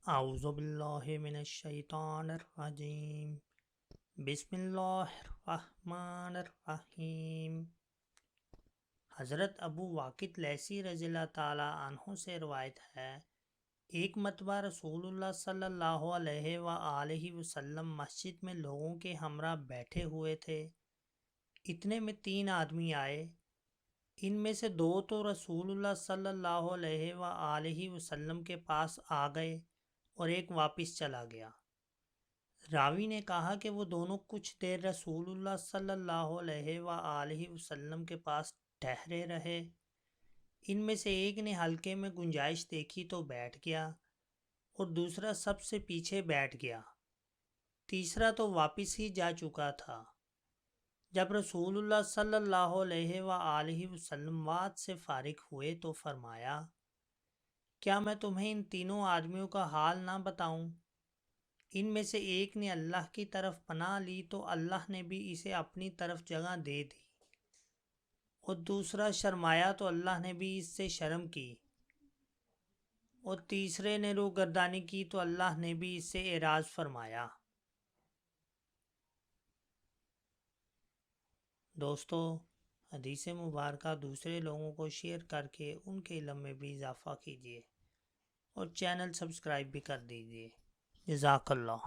اعوذ باللہ من الشیطان الرجیم، بسم اللہ الرحمن الرحیم۔ حضرت ابو واقد لیثی رضی اللہ تعالیٰ عنہ سے روایت ہے، ایک مرتبہ رسول اللہ صلی اللہ علیہ وآلہ وسلم مسجد میں لوگوں کے ہمراہ بیٹھے ہوئے تھے۔ اتنے میں 3 آدمی آئے۔ ان میں سے 2 تو رسول اللہ صلی اللہ علیہ وآلہ وسلم کے پاس آ گئے اور ایک واپس چلا گیا۔ راوی نے کہا کہ وہ دونوں کچھ دیر رسول اللہ صلی اللہ علیہ وآلہ وسلم کے پاس ٹھہرے رہے۔ ان میں سے ایک نے حلقے میں گنجائش دیکھی تو بیٹھ گیا اور دوسرا سب سے پیچھے بیٹھ گیا۔ تیسرا تو واپس ہی جا چکا تھا۔ جب رسول اللہ صلی اللہ علیہ وآلہ وسلم بات سے فارغ ہوئے تو فرمایا، کیا میں تمہیں ان تینوں آدمیوں کا حال نہ بتاؤں؟ ان میں سے ایک نے اللہ کی طرف پناہ لی تو اللہ نے بھی اسے اپنی طرف جگہ دے دی، اور دوسرا شرمایا تو اللہ نے بھی اس سے شرم کی، اور تیسرے نے روگردانی کی تو اللہ نے بھی اس سے اعراض فرمایا۔ دوستو، حدیث مبارکہ دوسرے لوگوں کو شیئر کر کے ان کے علم میں بھی اضافہ کیجیے اور چینل سبسکرائب بھی کر دیجیے۔ جزاک اللہ۔